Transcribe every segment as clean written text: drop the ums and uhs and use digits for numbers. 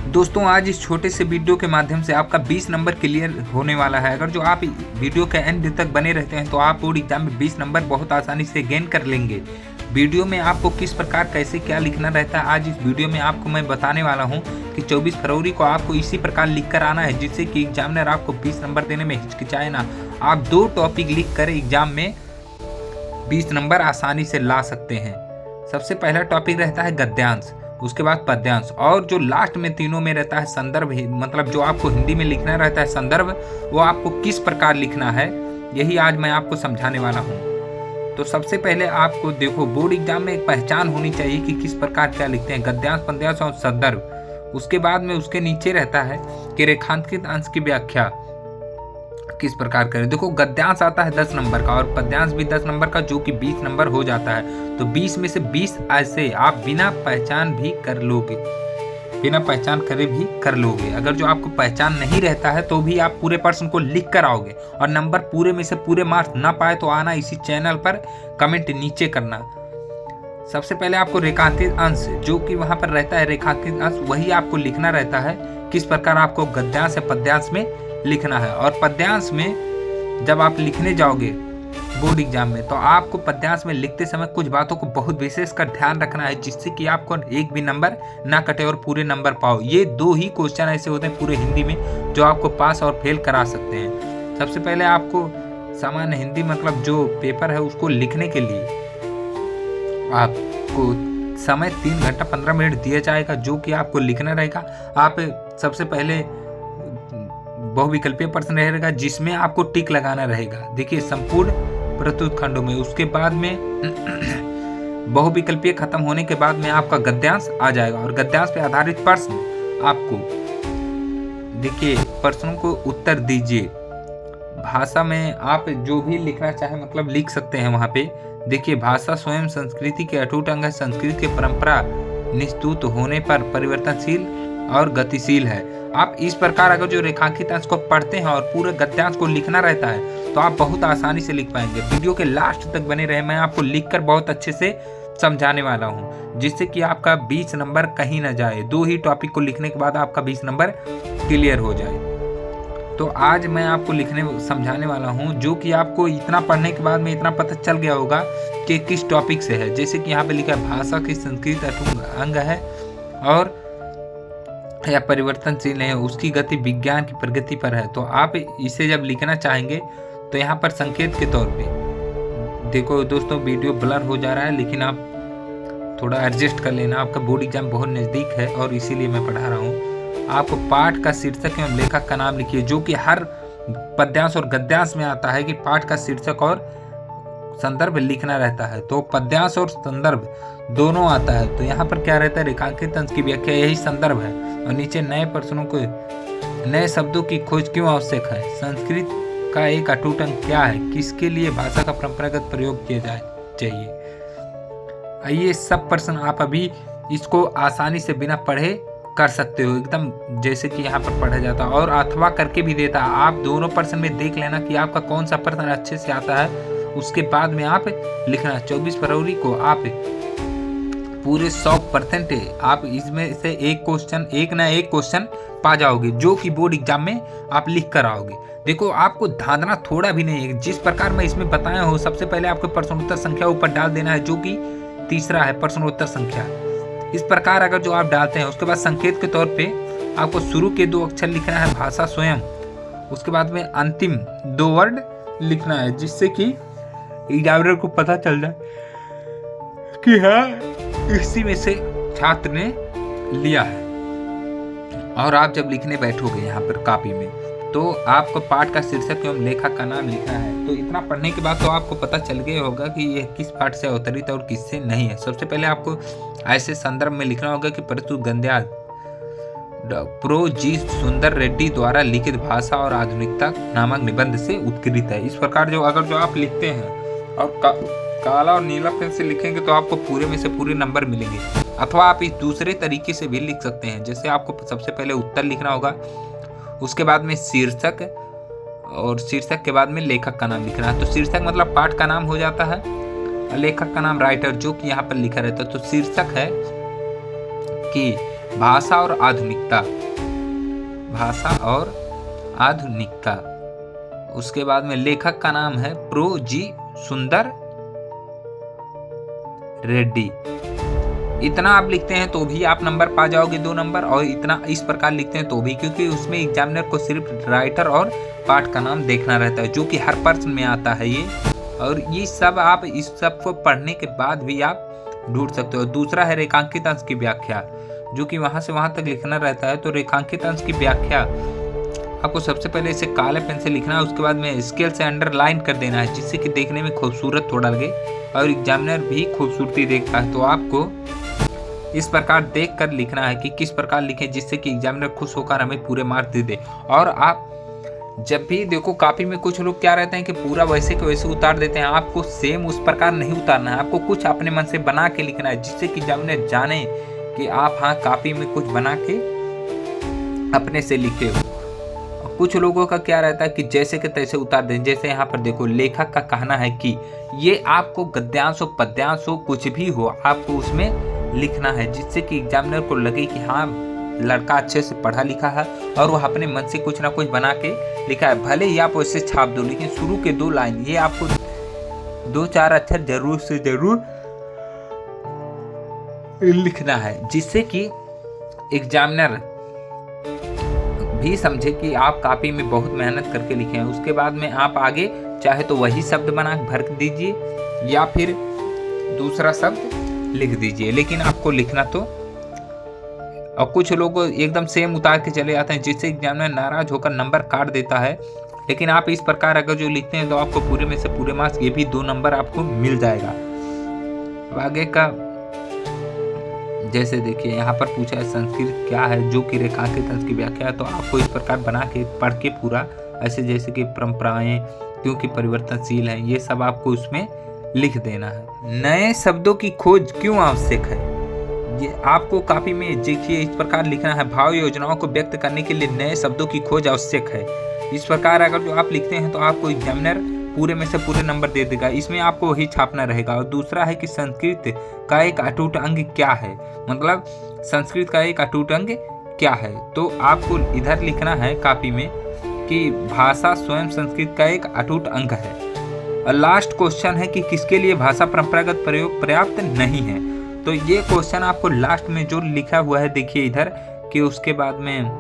दोस्तों आज इस छोटे से वीडियो के माध्यम से आपका 20 नंबर क्लियर होने वाला है। अगर जो आप वीडियो के एंड तक बने रहते हैं तो आप बोर्ड एग्जाम में 20 नंबर बहुत आसानी से गेन कर लेंगे। वीडियो में आपको किस प्रकार कैसे क्या लिखना रहता है आज इस वीडियो में आपको मैं बताने वाला हूं कि 24 फरवरी को आपको इसी प्रकार लिख कर आना है, जिससे कि एग्जामिनर आपको 20 नंबर देने में हिचकिचाए ना। आप 2 टॉपिक लिख कर एग्जाम में 20 नंबर आसानी से ला सकते हैं। सबसे पहला टॉपिक रहता है गद्यांश, उसके बाद पद्यांश और जो लास्ट में तीनों में रहता है संदर्भ, मतलब जो आपको हिंदी में लिखना रहता है संदर्भ, वो आपको किस प्रकार लिखना है यही आज मैं आपको समझाने वाला हूँ। तो सबसे पहले आपको देखो बोर्ड एग्जाम में एक पहचान होनी चाहिए कि किस प्रकार क्या लिखते हैं, गद्यांश पद्यांश और संदर्भ। उसके बाद में उसके नीचे रहता है कि रेखांकित अंश की व्याख्या किस प्रकार करें। देखो गद्यांश आता है 10 नंबर का और पद्यांश भी 10 नंबर का, जो कि 20 नंबर हो जाता है। तो 20 में से 20 ऐसे आप बिना पहचान भी कर लोगे, बिना पहचान करे भी कर लोगे। अगर जो आपको पहचान नहीं रहता है तो भी आप पूरे प्रश्न को लिख कर आओगे और नंबर पूरे में से पूरे मार्क्स ना पाए तो आना इसी चैनल पर कमेंट नीचे करना। सबसे पहले आपको रेखांकित अंश जो कि वहां पर रहता है रेखांकित अंश, वही आपको लिखना रहता है। किस प्रकार आपको गद्यांश या पद्यांश में लिखना है। और पद्यांश में जब आप लिखने जाओगे बोर्ड एग्जाम में तो आपको पद्यांश में लिखते समय कुछ बातों को बहुत विशेष कर ध्यान रखना है, जिससे कि आपको एक भी नंबर ना कटे और पूरे नंबर पाओ। ये 2 ही क्वेश्चन ऐसे होते हैं पूरे हिंदी में जो आपको पास और फेल करा सकते हैं। सबसे पहले आपको सामान्य हिंदी मतलब जो पेपर है उसको लिखने के लिए आपको समय 3 घंटा 15 मिनट दिया जाएगा, जो कि आपको लिखना रहेगा। आप सबसे पहले बहुविकल्पीय प्रश्न रहेगा जिसमें आपको टिक लगाना रहेगा। देखिए संपूर्ण प्रस्तुत खंडों में, उसके बाद में बहुविकल्पीय खत्म होने के बाद में आपका गद्यांश आ जाएगा और गद्यांश पे आधारित प्रश्न आपको देखिए प्रश्नों को उत्तर दीजिए। भाषा में आप जो भी लिखना चाहे मतलब लिख सकते हैं वहां पे। देखिए भाषा स्वयं संस्कृति के अटूट अंग है, संस्कृत की परंपरा निस्तुत होने पर परिवर्तनशील और गतिशील है। आप इस प्रकार अगर जो रेखांकित अंश को पढ़ते हैं और पूरे गद्यांश को लिखना रहता है तो आप बहुत आसानी से लिख पाएंगे। वीडियो के लास्ट तक बने रहे, मैं आपको लिखकर बहुत अच्छे से समझाने वाला हूं, जिससे कि आपका 20 नंबर कहीं ना जाए। 2 ही टॉपिक को लिखने के बाद आपका 20 नंबर क्लियर हो जाए। तो आज मैं आपको लिखने समझाने वाला हूं, जो कि आपको इतना पढ़ने के बाद में इतना पता चल गया होगा कि किस टॉपिक से है। जैसे कि यहाँ पे लिखा है भाषा की संस्कृत अटूट अंग है और या परिवर्तनशील है, उसकी गति विज्ञान की प्रगति पर है। तो आप इसे जब लिखना चाहेंगे तो यहाँ पर संकेत के तौर पे देखो दोस्तों वीडियो ब्लर हो जा रहा है, लेकिन आप थोड़ा एडजस्ट कर लेना। आपका बोर्ड एग्जाम बहुत नज़दीक है और इसीलिए मैं पढ़ा रहा हूँ। आपको पाठ का शीर्षक एवं लेखक का नाम लिखिए, जो कि हर पद्यांश और गद्यांश में आता है कि पाठ का शीर्षक और संदर्भ लिखना रहता है। तो पद्यांश और संदर्भ दोनों आता है। तो यहाँ पर क्या रहता है रेखांकित अंश की व्याख्या, यही संदर्भ है। और नीचे नए प्रश्नों को नए शब्दों की खोज क्यों आवश्यक है, संस्कृत का एक अटूट अंग क्या है, किसके लिए भाषा का परंपरागत प्रयोग किया जाए चाहिए। ये सब प्रश्न आप अभी इसको आसानी से बिना पढ़े कर सकते हो, एकदम जैसे कि यहाँ पर पढ़ा जाता है और अथवा करके भी देता है। आप दोनों प्रश्न में देख लेना कि आपका कौन सा प्रश्न अच्छे से आता है, उसके बाद में आप लिखना। 24 फरवरी को आप पूरे 100% आप इसमें से एक ना एक क्वेश्चन पा जाओगे, जो कि बोर्ड एग्जाम में आप लिख कर आओगे। देखो आपको धांधना थोड़ा भी नहीं है, जिस प्रकार मैं इसमें बताया हूँ। सबसे पहले आपको प्रश्नोत्तर संख्या ऊपर डाल देना है, जो कि तीसरा है प्रश्नोत्तर संख्या। इस प्रकार अगर जो आप डालते हैं उसके बाद संकेत के तौर पे आपको शुरू के 2 अक्षर लिखना है भाषा स्वयं, उसके बाद में अंतिम 2 वर्ड लिखना है, जिससे कि एग्जामिनर को पता चल जाए कि हाँ इसी में से छात्र ने लिया है। और आप जब लिखने बैठोगे यहाँ पर कॉपी में तो आपको पाठ का शीर्षक एवं लेखक का नाम लिखना है। तो इतना पढ़ने के बाद तो आपको पता चल गया होगा कि यह किस पाठ से अवतरित और किससे नहीं है। सबसे पहले आपको ऐसे संदर्भ में लिखना होगा कि प्रस्तुत गद्यांश प्रो जी सुंदर रेड्डी द्वारा लिखित भाषा और आधुनिकता नामक निबंध से उत्कृत है। इस प्रकार जो अगर जो आप लिखते हैं और काला और नीला पेन से लिखेंगे तो आपको पूरे में से पूरे नंबर मिलेंगे। अथवा आप इस दूसरे तरीके से भी लिख सकते हैं, जैसे आपको सबसे पहले उत्तर लिखना होगा, उसके बाद में शीर्षक और शीर्षक के बाद में लेखक का नाम लिखना है। तो शीर्षक मतलब पाठ का नाम हो जाता है और लेखक का नाम राइटर, जो कि यहाँ पर लिखा रहता है। तो शीर्षक है कि भाषा और आधुनिकता, भाषा और आधुनिकता। उसके बाद में लेखक का नाम है प्रो जी सुंदर रेड्डी। इतना आप लिखते हैं तो भी आप नंबर पा जाओगे 2 नंबर, और इतना इस प्रकार लिखते हैं तो भी, क्योंकि उसमें एग्जामिनर को सिर्फ राइटर और पाठ का नाम देखना रहता है, जो कि हर प्रश्न में आता है ये। और ये सब आप इस सब को पढ़ने के बाद भी आप ढूंढ सकते हो। दूसरा है रेखांकित अंश की व्याख्या, जो कि वहां से वहां तक लिखना रहता है। तो रेखांकित अंश की व्याख्या आपको सबसे पहले इसे काले पेन से लिखना है, उसके बाद में स्केल से अंडरलाइन कर देना है, जिससे कि देखने में खूबसूरत थोड़ा लगे और एग्जामिनर भी खूबसूरती देखता है। तो आपको इस प्रकार देखकर लिखना है कि किस प्रकार लिखें जिससे कि एग्जामिनर खुश होकर हमें पूरे मार्क्स दे दे। और आप जब भी देखो कॉपी में कुछ लोग क्या रहते हैं कि पूरा वैसे के वैसे उतार देते हैं, आपको सेम उस प्रकार नहीं उतारना है, आपको कुछ अपने मन से बना के लिखना है, जिससे कि एग्जामिनर जाने कि आप हाँ कॉपी में कुछ बना के अपने से लिखे हो। कुछ लोगों का क्या रहता है कि जैसे के तैसे उतार दें। जैसे यहाँ पर देखो, लेखक का कहना है कि ये आपको गद्यांश हो पद्यांश हो कुछ भी हो, आपको उसमें लिखना है, जिससे कि एग्जामिनर को लगे कि हाँ लड़का अच्छे से पढ़ा लिखा है और वह अपने मन से कुछ ना कुछ बना के लिखा है। भले ही आप वैसे छाप दो, लेकिन शुरू के 2 लाइन ये आपको 2-4 अक्षर जरूर से जरूर लिखना है, जिससे कि एग्जामिनर भी समझे कि आप कॉपी में बहुत मेहनत करके लिखे हैं। उसके बाद में आप आगे चाहे तो वही शब्द बना भर दीजिए या फिर दूसरा शब्द लिख दीजिए, लेकिन आपको लिखना तो। और कुछ लोग एकदम सेम उतार के चले जाते हैं, जिससे एग्जामिनर नाराज होकर नंबर काट देता है। लेकिन आप इस प्रकार अगर जो लिखते हैं तो आपको पूरे में से पूरे मार्क्स, ये भी 2 नंबर आपको मिल जाएगा। अब आगे का जैसे देखिए यहाँ पर पूछा है संस्कृत क्या है, जो कि रेखांकित अंश की व्याख्या है। तो आपको इस प्रकार बना के पढ़ के पूरा ऐसे जैसे कि परंपराएं क्योंकि परिवर्तनशील हैं, ये सब आपको उसमें लिख देना है। नए शब्दों की खोज क्यों आवश्यक है, ये आपको कॉपी में देखिए इस प्रकार लिखना है। भाव योजनाओं को व्यक्त करने के लिए नए शब्दों की खोज आवश्यक है। इस प्रकार अगर जो आप लिखते हैं तो आपको एग्जामिनर पूरे में से पूरे नंबर दे देगा, इसमें आपको वही छापना रहेगा। और दूसरा है कि संस्कृत का एक अटूट अंग क्या है, मतलब संस्कृत का एक अटूट अंग क्या है। तो आपको इधर लिखना है कॉपी में कि भाषा स्वयं संस्कृत का एक अटूट अंग है। और लास्ट क्वेश्चन है कि किसके लिए भाषा परंपरागत प्रयोग पर्याप्त नहीं है। तो ये क्वेश्चन आपको लास्ट में जो लिखा हुआ है देखिए इधर, कि उसके बाद में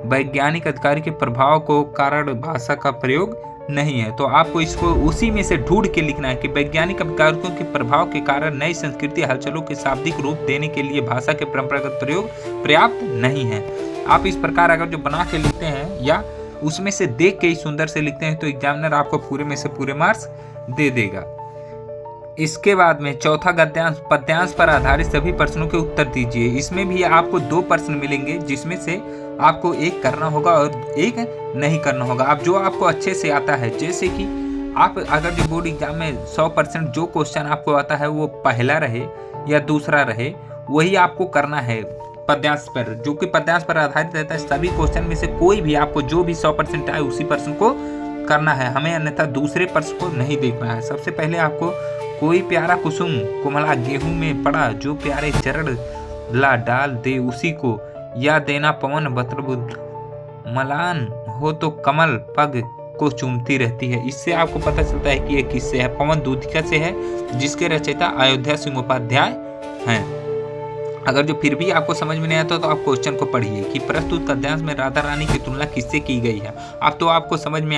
वैज्ञानिक अधिकारी के प्रभाव को कारण भाषा का प्रयोग नहीं है। तो आपको इसको उसी में से ढूंढ के लिखना है कि वैज्ञानिक अधिकारियों के प्रभाव के कारण नई संस्कृति हलचलों के शाब्दिक रूप देने के लिए भाषा के परंपरागत प्रयोग पर्याप्त नहीं है। आप इस प्रकार अगर जो बना के लिखते हैं या उसमें से देख के ही सुंदर से लिखते हैं तो एग्जामिनर आपको पूरे में से पूरे मार्क्स दे देगा। इसके बाद में चौथा गद्यांश पद्यांश पर आधारित सभी प्रश्नों के उत्तर दीजिए। इसमें भी आपको 2 प्रश्न मिलेंगे, जिसमें से आपको एक करना होगा और एक नहीं करना होगा। अब जो आपको अच्छे से आता है, जैसे कि आप अगर जो बोर्ड एग्जाम में 100% जो क्वेश्चन आपको आता है वो पहला रहे या दूसरा रहे, वही आपको करना है पद्यांश पर, जो कि पद्यांश पर आधारित रहता है। सभी क्वेश्चन में से कोई भी आपको जो भी 100% आए उसी प्रश्न को करना है, हमें अन्यथा दूसरे प्रश्न को नहीं देखना है। सबसे पहले आपको कोई प्यारा कुसुम कुमला गेहूं में पड़ा, जो प्यारे चरण ला डाल दे उसी को, या देना पवन बत्रबुद्ध मलान हो तो कमल पग को चूमती रहती है। इससे आपको पता चलता है कि ये किससे है, पवन दूधिका से है, जिसके रचयिता अयोध्या सिंह उपाध्याय हैं। अगर जो फिर भी आपको समझ में नहीं आता तो आप क्वेश्चन को पढ़िए कि प्रस्तुत गद्यांश में राधा रानी की तुलना किससे की गई है। अब तो आपको समझ में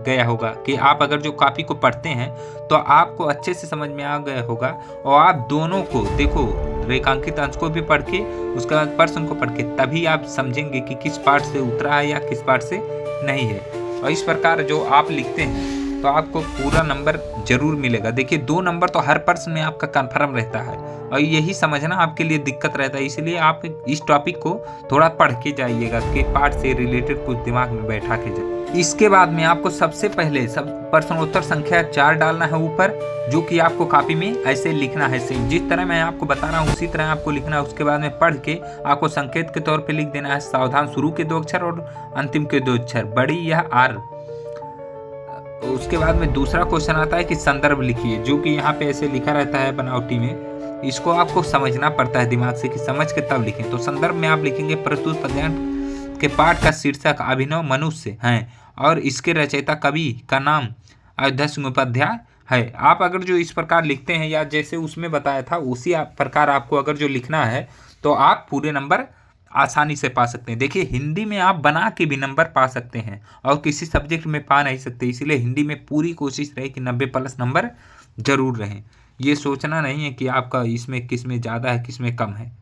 गया होगा कि आप अगर जो कॉपी को पढ़ते हैं तो आपको अच्छे से समझ में आ गया होगा। और आप दोनों को देखो, रेखांकित अंश को भी पढ़ के उसके बाद प्रश्न को पढ़ के, तभी आप समझेंगे कि किस पार्ट से उतरा है या किस पार्ट से नहीं है। और इस प्रकार जो आप लिखते हैं तो आपको पूरा नंबर जरूर मिलेगा। देखिए 2 नंबर तो हर प्रश्न में आपका कंफर्म रहता है, और यही समझना आपके लिए दिक्कत रहता है। इसलिए आप इस टॉपिक को थोड़ा पढ़ के जाइएगा कि पार्ट से रिलेटेड कुछ दिमाग में बैठा के जाए। इसके बाद में आपको सबसे पहले प्रश्नोत्तर संख्या 4 डालना है ऊपर, जो कि आपको कॉपी में ऐसे लिखना है सेम जिस तरह मैं आपको बता रहा हूँ उसी तरह आपको लिखना है। उसके बाद में पढ़ के आपको संकेत के तौर पर लिख देना है सावधान शुरू के 2 अक्षर और अंतिम के 2 अक्षर, बड़ी या आर। उसके बाद में दूसरा क्वेश्चन आता है कि संदर्भ लिखिए, जो कि यहाँ पे ऐसे लिखा रहता है बनावटी में इसको आपको समझना पड़ता है दिमाग से कि समझ के तब लिखें। तो संदर्भ में आप लिखेंगे प्रस्तुत पद्यांश के पाठ का शीर्षक अभिनव मनुष्य है और इसके रचयिता कवि का नाम अयोध्या सिंह उपाध्याय है। आप अगर जो इस प्रकार लिखते हैं या जैसे उसमें बताया था उसी प्रकार आपको अगर जो लिखना है तो आप पूरे नंबर आसानी से पा सकते हैं। देखिए हिंदी में आप बना के भी नंबर पा सकते हैं और किसी सब्जेक्ट में पा नहीं सकते, इसीलिए हिंदी में पूरी कोशिश रहे कि 90+ नंबर जरूर रहें। ये सोचना नहीं है कि आपका इसमें किस में ज़्यादा है किस में कम है।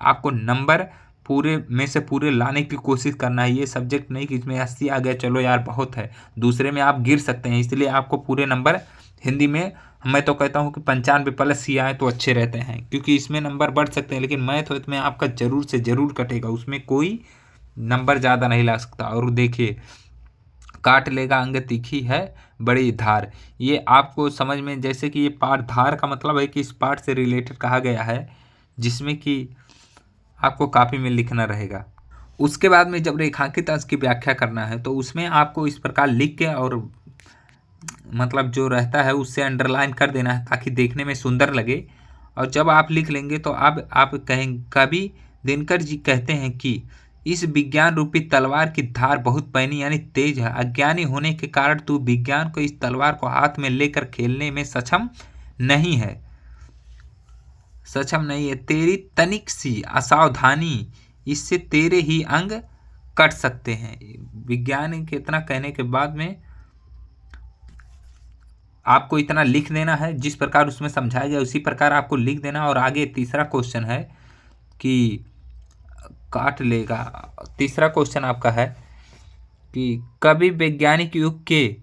आपको नंबर पूरे में से पूरे लाने की कोशिश करना है। ये सब्जेक्ट नहीं कि इसमें 80 आ गया चलो यार बहुत है, दूसरे में आप गिर सकते हैं। इसलिए आपको पूरे नंबर हिंदी में मैं तो कहता हूँ कि 95+ ही आए तो अच्छे रहते हैं, क्योंकि इसमें नंबर बढ़ सकते हैं लेकिन मैथ में आपका जरूर से जरूर कटेगा, उसमें कोई नंबर ज़्यादा नहीं ला सकता। और देखिए काट लेगा अंग तीखी है बड़ी धार, ये आपको समझ में, जैसे कि ये पाठ धार का मतलब है कि इस पाठ से रिलेटेड कहा गया है जिसमें कि आपको कॉपी में लिखना रहेगा। उसके बाद में जब रेखांकित अंश की व्याख्या करना है तो उसमें आपको इस प्रकार लिख के और मतलब जो रहता है उससे अंडरलाइन कर देना है ताकि देखने में सुंदर लगे। और जब आप लिख लेंगे तो अब आप कहेंगे, कवि दिनकर जी कहते हैं कि इस विज्ञान रूपी तलवार की धार बहुत पैनी यानी तेज है। अज्ञानी होने के कारण तू विज्ञान को इस तलवार को हाथ में लेकर खेलने में सक्षम नहीं है। तेरी तनिक सी असावधानी इससे तेरे ही अंग कट सकते हैं। विज्ञान के इतना कहने के बाद में आपको इतना लिख देना है, जिस प्रकार उसमें समझाया गया उसी प्रकार आपको लिख देना। और आगे तीसरा क्वेश्चन है कि काट लेगा। तीसरा क्वेश्चन आपका है कि कवि वैज्ञानिक युग के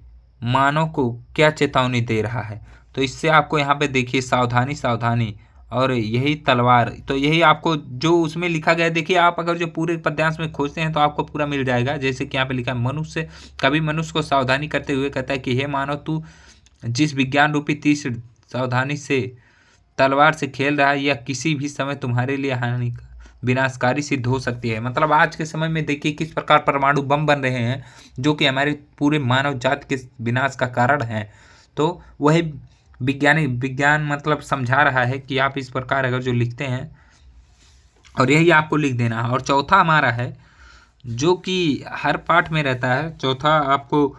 मानव को क्या चेतावनी दे रहा है। तो इससे आपको यहाँ पे देखिए सावधानी सावधानी और यही तलवार, तो यही आपको जो उसमें लिखा गया देखिए, आप अगर जो पूरे पद्यांश में खोजते हैं तो आपको पूरा मिल जाएगा। जैसे कि यहाँ पे लिखा है मनुष्य, कवि मनुष्य को सावधानी करते हुए कहता है कि हे मानव तू जिस विज्ञान रूपी तीर सावधानी से तलवार से खेल रहा है यह किसी भी समय तुम्हारे लिए हानि विनाशकारी सिद्ध हो सकती है। मतलब आज के समय में देखिए किस प्रकार परमाणु बम बन रहे हैं जो कि हमारे पूरे मानव जाति के विनाश का कारण है। तो वही विज्ञान मतलब समझा रहा है कि आप इस प्रकार अगर जो लिखते हैं और यही आपको लिख देना है। और चौथा हमारा है जो कि हर पाठ में रहता है, चौथा आपको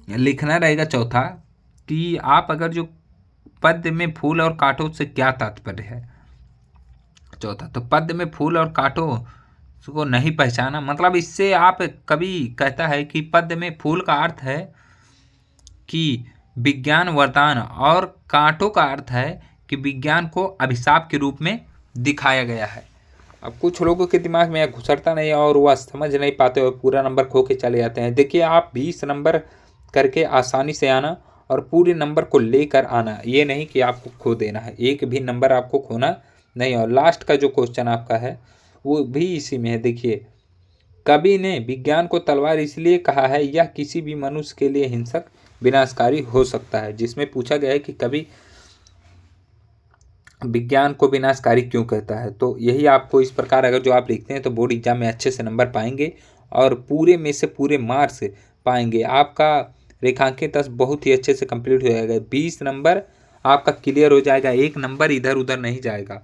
लिखना रहेगा चौथा कि आप अगर जो पद्य में फूल और कांटों से क्या तात्पर्य है। चौथा तो पद्य में फूल और कांटों को नहीं पहचाना, मतलब इससे आप कवि कहता है कि पद्य में फूल का अर्थ है कि विज्ञान वरदान और कांटों का अर्थ है कि विज्ञान को अभिशाप के रूप में दिखाया गया है। अब कुछ लोगों के दिमाग में यह घुसरता नहीं और वह समझ नहीं पाते और पूरा नंबर खो के चले जाते हैं। देखिए आप 20 नंबर करके आसानी से आना और पूरे नंबर को लेकर आना, ये नहीं कि आपको खो देना है, एक भी नंबर आपको खोना नहीं। और लास्ट का जो क्वेश्चन आपका है वो भी इसी में है। देखिए कवि ने विज्ञान को तलवार इसलिए कहा है यह किसी भी मनुष्य के लिए हिंसक विनाशकारी हो सकता है, जिसमें पूछा गया है कि कवि विज्ञान को विनाशकारी क्यों कहता है। तो यही आपको इस प्रकार अगर जो आप लिखते हैं तो बोर्ड एग्जाम में अच्छे से नंबर पाएंगे और पूरे में से पूरे मार्क्स पाएंगे। आपका रेखांकित अंश बहुत ही अच्छे से कंप्लीट हो जाएगा, 20 नंबर आपका क्लियर हो जाएगा, एक नंबर इधर उधर नहीं जाएगा।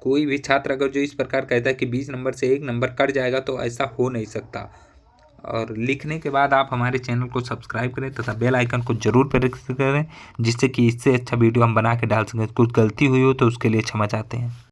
कोई भी छात्र अगर जो इस प्रकार कहता है कि 20 नंबर से एक नंबर कट जाएगा तो ऐसा हो नहीं सकता। और लिखने के बाद आप हमारे चैनल को सब्सक्राइब करें तथा बेल आइकन को जरूर प्रेस करें, जिससे कि इससे अच्छा वीडियो हम बना के डाल सकें। कुछ गलती हुई हो तो उसके लिए क्षमा चाहते हैं।